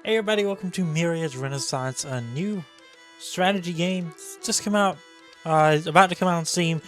Hey everybody, welcome to Myriads Renaissance, a new strategy game. It's just come out, it's about to come out on Steam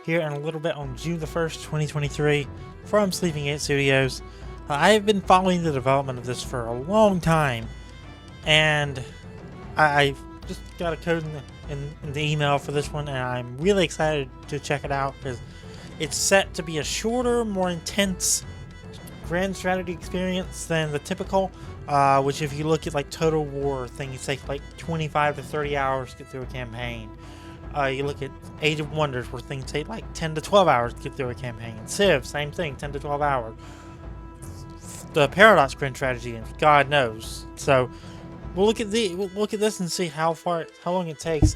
here in a little bit on June the 1st, 2023 from Sleeping 8 Studios. I've been following the development of this for a long time, and I just got a code in the email for this one, and I'm really excited to check it out because it's set to be a shorter, more intense grand strategy experience than the typical. Which if you look at like Total War, things take like 25 to 30 hours to get through a campaign. You look at Age of Wonders, where things take like 10 to 12 hours to get through a campaign. Civ, same thing, 10 to 12 hours. The Paradox grand strategy, and God knows. So we'll look at this and see how long it takes.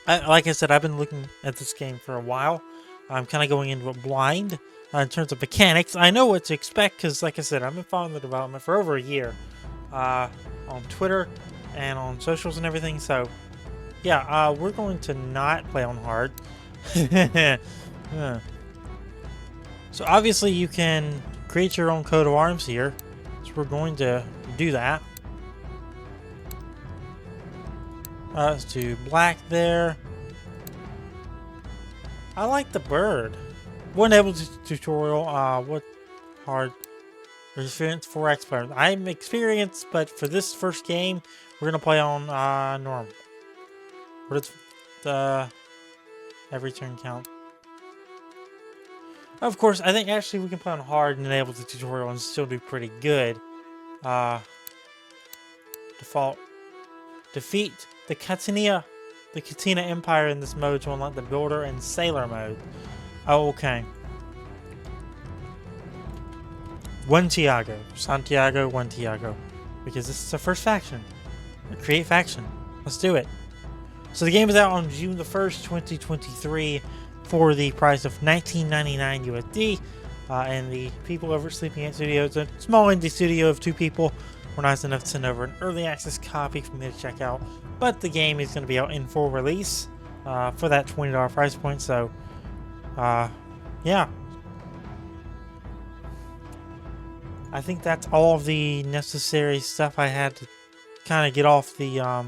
Like I said, I've been looking at this game for a while. I'm kind of going into it blind. In terms of mechanics, I know what to expect because, like I said, I've been following the development for over a year on Twitter and on socials and everything. So, yeah, we're going to not play on hard. So, obviously, you can create your own coat of arms here. So, we're going to do that. Let's do black there. I like the bird. Wasn't able to tutorial. What hard experience 4x players? I'm experienced, but for this first game, we're gonna play on normal. What is the every turn count? Of course, I think actually we can play on hard and enable the tutorial and still do pretty good. Default. Defeat the Katina Empire in this mode to unlock the Builder and Sailor mode. Oh, okay. Santiago, because this is the first faction. Create faction. Let's do it. So the game is out on June the 1st, 2023 for the price of $19.99 USD. And the people over at Sleeping 8 Studios, a small indie studio of 2 people, were nice enough to send over an early access copy for me to check out. But the game is going to be out in full release for that $20 price point. So yeah. I think that's all of the necessary stuff I had to kind of get off the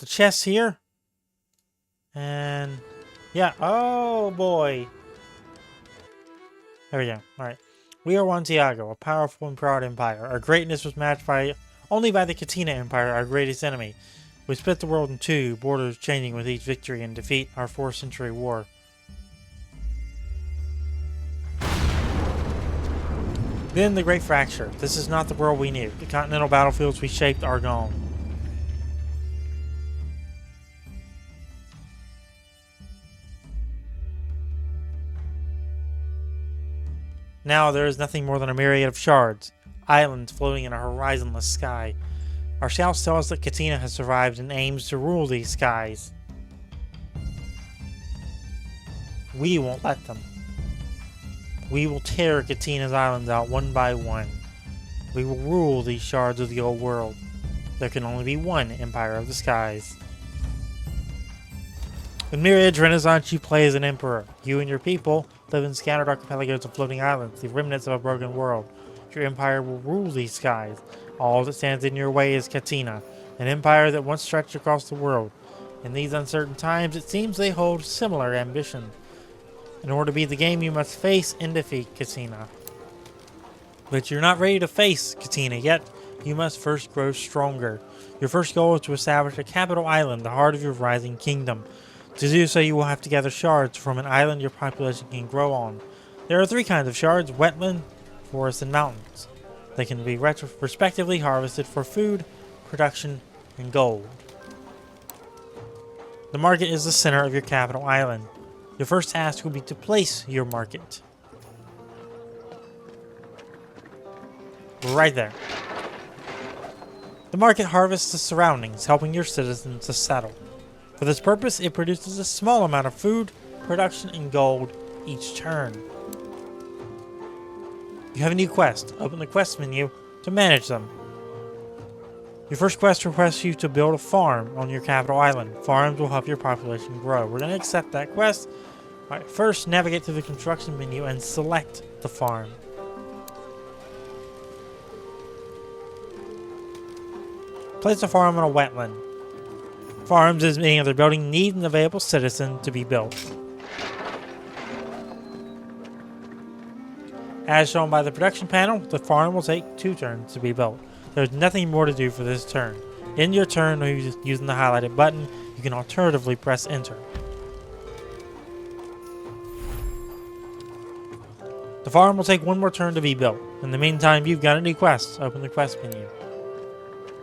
chest here. And yeah, oh boy. There we go. Alright. We are Santiago, a powerful and proud empire. Our greatness was matched only by the Katina Empire, our greatest enemy. We split the world in two, borders changing with each victory and defeat our 4th century war. Then the Great Fracture. This is not the world we knew. The continental battlefields we shaped are gone. Now there is nothing more than a myriad of shards, islands floating in a horizonless sky. Our scouts tell us that Katina has survived and aims to rule these skies. We won't let them. We will tear Katina's islands out one by one. We will rule these shards of the old world. There can only be one Empire of the Skies. In Myriads Renaissance, you play as an emperor. You and your people live in scattered archipelagos of floating islands, the remnants of a broken world. Your empire will rule these skies. All that stands in your way is Katina, an empire that once stretched across the world. In these uncertain times, it seems they hold similar ambitions. In order to beat the game, you must face and defeat Katina. But you're not ready to face Katina yet. You must first grow stronger. Your first goal is to establish a capital island, the heart of your rising kingdom. To do so, you will have to gather shards from an island your population can grow on. There are 3 kinds of shards: wetland, forests, and mountains. They can be respectively harvested for food, production, and gold. The market is the center of your capital island. Your first task will be to place your market. Right there. The market harvests the surroundings, helping your citizens to settle. For this purpose, it produces a small amount of food, production, and gold each turn. You have a new quest. Open the quest menu to manage them. Your first quest requests you to build a farm on your capital island. Farms will help your population grow. We're going to accept that quest. Alright, first navigate to the construction menu and select the farm. Place a farm on a wetland. Farms is meaning they're building need an available citizen to be built. As shown by the production panel, the farm will take 2 turns to be built. There's nothing more to do for this turn. In your turn, using the highlighted button, you can alternatively press enter. The farm will take 1 more turn to be built. In the meantime, you've got a new quest. Open the quest menu.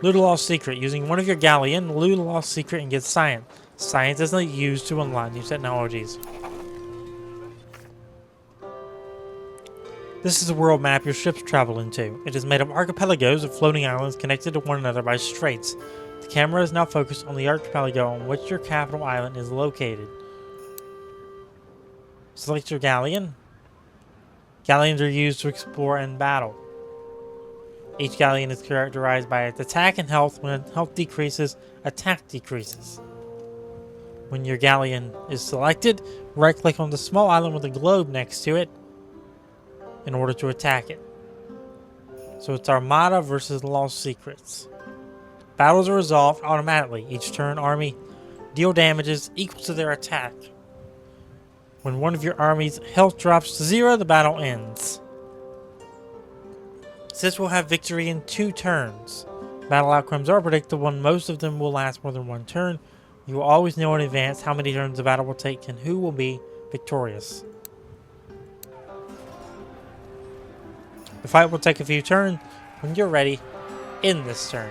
Loot a lost secret. Using one of your galleon, loot a lost secret and get science. Science is not used to unlock new technologies. This is the world map your ships travel into. It is made of archipelagos of floating islands connected to one another by straits. The camera is now focused on the archipelago on which your capital island is located. Select your galleon. Galleons are used to explore and battle. Each galleon is characterized by its attack and health. When health decreases, attack decreases. When your galleon is selected, right-click on the small island with a globe next to it in order to attack it. So it's Armada versus Lost Secrets. Battles are resolved automatically. Each turn, army deal damages equal to their attack. When one of your army's health drops to 0, the battle ends. This will have victory in 2 turns. Battle outcomes are predictable and most of them will last more than 1 turn. You will always know in advance how many turns the battle will take and who will be victorious. The fight will take a few turns. When you're ready, end this turn.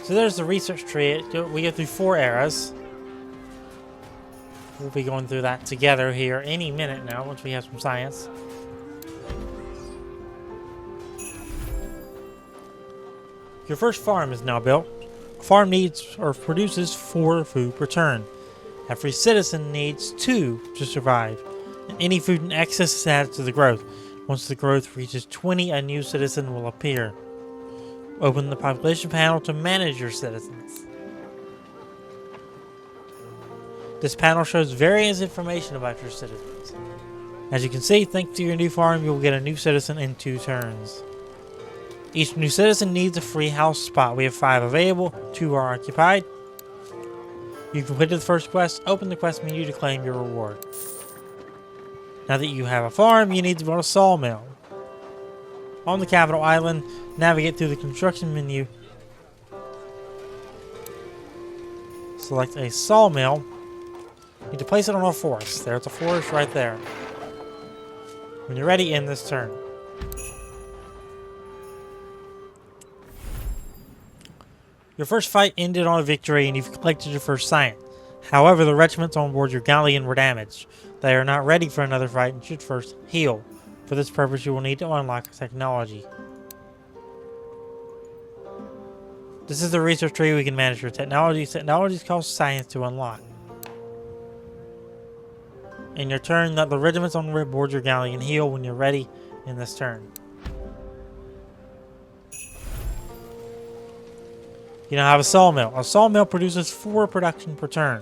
So there's the research tree. We go through 4 eras. We'll be going through that together here any minute now once we have some science. Your first farm is now built. A farm needs or produces 4 food per turn. Every citizen needs 2 to survive. And any food in excess is added to the growth. Once the growth reaches 20, a new citizen will appear. Open the population panel to manage your citizens. This panel shows various information about your citizens. As you can see, thanks to your new farm, you will get a new citizen in 2 turns. Each new citizen needs a free house spot. We have 5 available, 2 are occupied. You've completed the first quest. Open the quest menu to claim your reward. Now that you have a farm, you need to build a sawmill. On the capital island, navigate through the construction menu. Select a sawmill. You need to place it on a forest. There's a forest right there. When you're ready, end this turn. Your first fight ended on a victory and you've collected your first science. However, the regiments on board your galleon were damaged. They are not ready for another fight and should first heal. For this purpose, you will need to unlock a technology. This is the research tree. We can manage your technologies. Technologies cost science to unlock. In your turn, let the regiments on board your galleon heal when you're ready in this turn. You now have a sawmill. A sawmill produces 4 production per turn.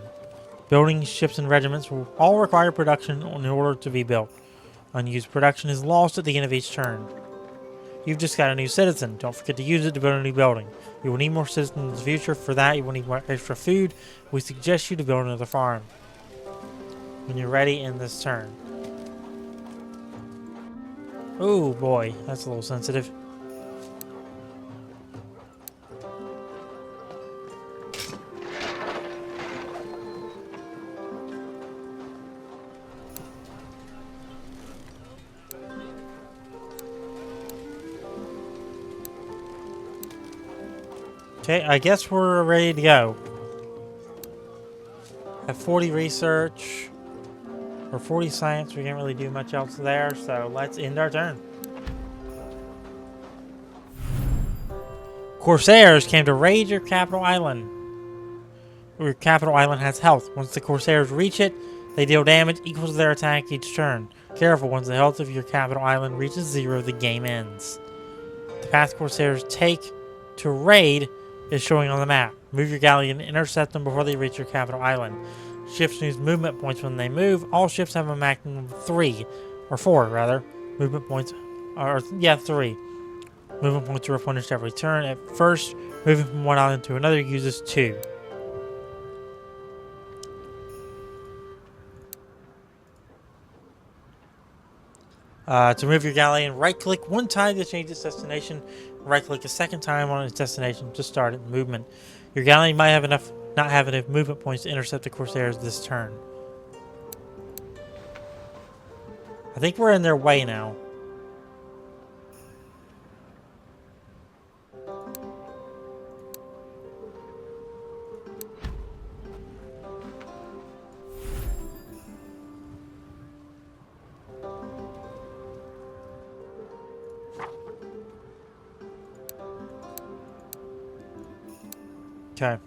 Buildings, ships, and regiments will all require production in order to be built. Unused production is lost at the end of each turn. You've just got a new citizen. Don't forget to use it to build a new building. You will need more citizens in the future. For that, you will need more extra food. We suggest you to build another farm. When you're ready, end this turn. Oh boy, that's a little sensitive. Okay, I guess we're ready to go. Have 40 research, or 40 science. We can't really do much else there, so let's end our turn. Corsairs came to raid your capital island. Your capital island has health. Once the corsairs reach it, they deal damage equal to their attack each turn. Careful, once the health of your capital island reaches 0, the game ends. The path corsairs take to raid is showing on the map. Move your galleon and intercept them before they reach your capital island. Ships lose movement points when they move. All ships have a maximum of 3, or 4 rather, movement points. 3. Movement points are replenished every turn. At first, moving from one island to another uses 2. To move your galleon, right-click one time to change its destination. Right-click a second time on its destination to start its movement. Your galleon might not have enough movement points to intercept the corsairs this turn. I think we're in their way now. Okay.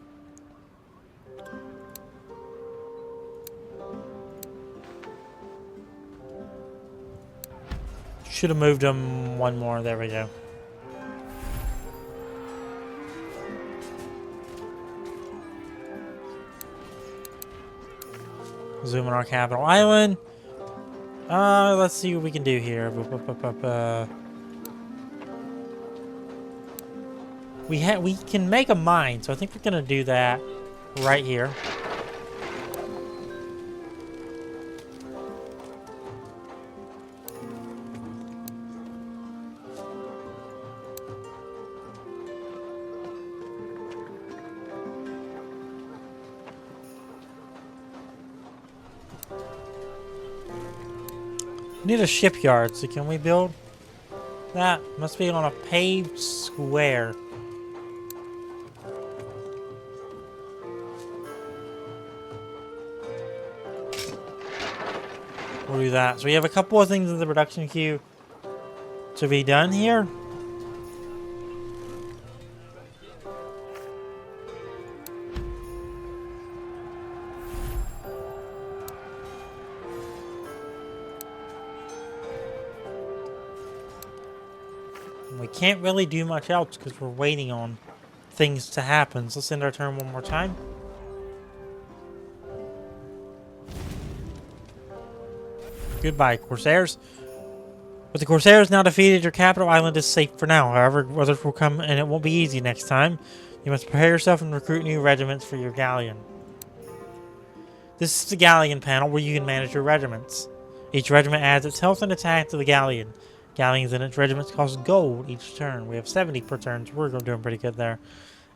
Should have moved them one more. There we go. Zoom on our capital island. Let's see what we can do here. We can make a mine, so I think we're gonna do that right here. We need a shipyard, so can we build that? Must be on a paved square. We'll do that. So we have a couple of things in the production queue to be done here. We can't really do much else because we're waiting on things to happen. So let's end our turn one more time. Goodbye, corsairs. With the corsairs now defeated, your capital island is safe for now. However, others will come and it won't be easy next time. You must prepare yourself and recruit new regiments for your galleon. This is the galleon panel where you can manage your regiments. Each regiment adds its health and attack to the galleon. Galleons and its regiments cost gold each turn. We have 70 per turn, so we're doing pretty good there.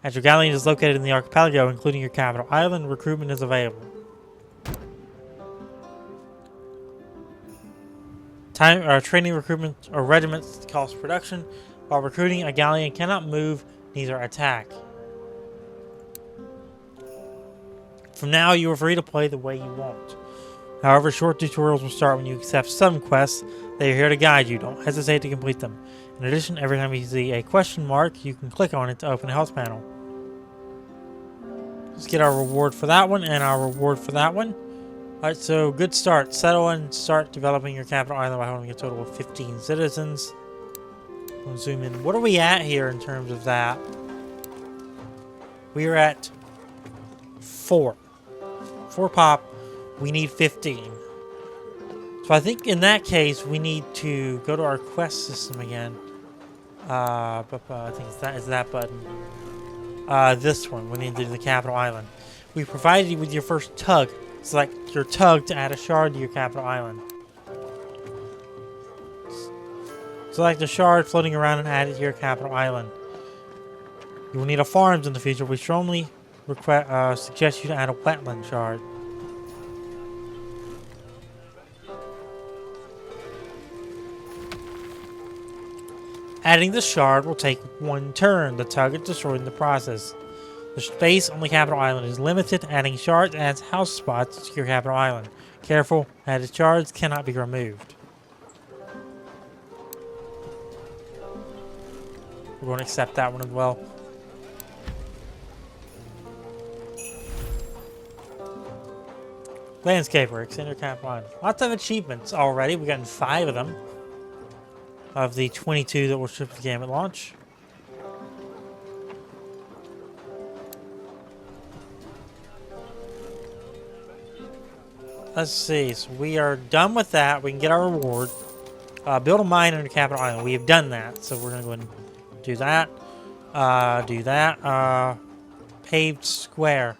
As your galleon is located in the archipelago, including your capital island, recruitment is available. Training recruitment or regiments cost production. While recruiting, a galleon cannot move, neither attack. From now, you are free to play the way you want. However, short tutorials will start when you accept some quests. They are here to guide you. Don't hesitate to complete them. In addition, every time you see a question mark, you can click on it to open a health panel. Let's get our reward for that one and our reward for that one. Alright, so good start. Settle and start developing your capital island by holding a total of 15 citizens. We'll zoom in. What are we at here in terms of that? We are at 4. 4 pop. We need 15. So I think in that case, we need to go to our quest system again. I think it's that button. This one. We need to do the capital island. We provided you with your first tug. Select your tug to add a shard to your capital island. Select a shard floating around and add it to your capital island. You will need a farms in the future. We strongly suggest you to add a wetland shard. Adding the shard will take 1 turn. The tug is destroyed in the process. The space on the capital island is limited. Adding shards adds house spots to your capital island. Careful, added shards cannot be removed. We're going to accept that one as well. Landscaper, extend your capital island. Lots of achievements already. We've gotten 5 of them. Of the 22 that will ship the game at launch. Let's see, so we are done with that. We can get our reward. Build a mine on your capital island. We have done that, so we're going to go ahead and Do that. Do that. Paved square.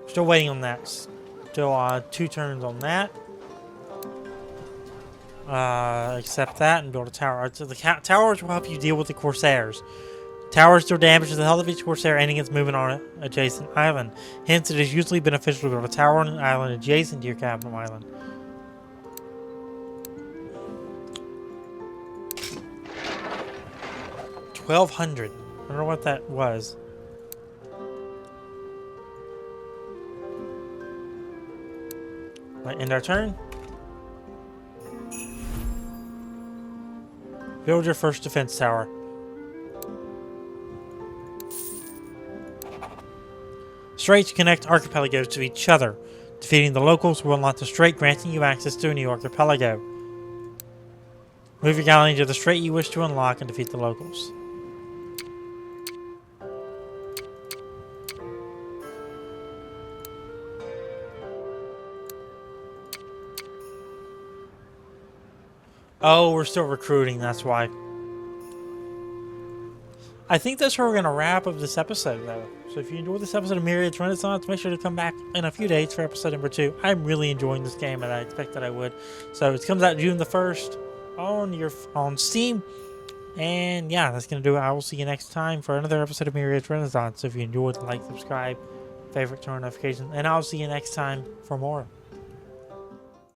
Still waiting on that. Still 2 turns on that. Accept that and build a tower. So the towers will help you deal with the corsairs. Towers deal damage to the health of each corsair and against movement on an adjacent island. Hence, it is usually beneficial to build a tower on an island adjacent to your capital island. $1,200. I don't know what that was. End our turn. Build your first defense tower. Straits connect archipelagos to each other. Defeating the locals will unlock the strait, granting you access to a new archipelago. Move your colony to the strait you wish to unlock and defeat the locals. Oh, we're still recruiting, that's why. I think that's where we're going to wrap up this episode, though. So if you enjoyed this episode of Myriads Renaissance, make sure to come back in a few days for episode number 2. I'm really enjoying this game, and I expect that I would. So it comes out June the 1st on Steam. And yeah, that's going to do it. I will see you next time for another episode of Myriads Renaissance. So if you enjoyed, like, subscribe, favorite, turn on notifications. And I'll see you next time for more.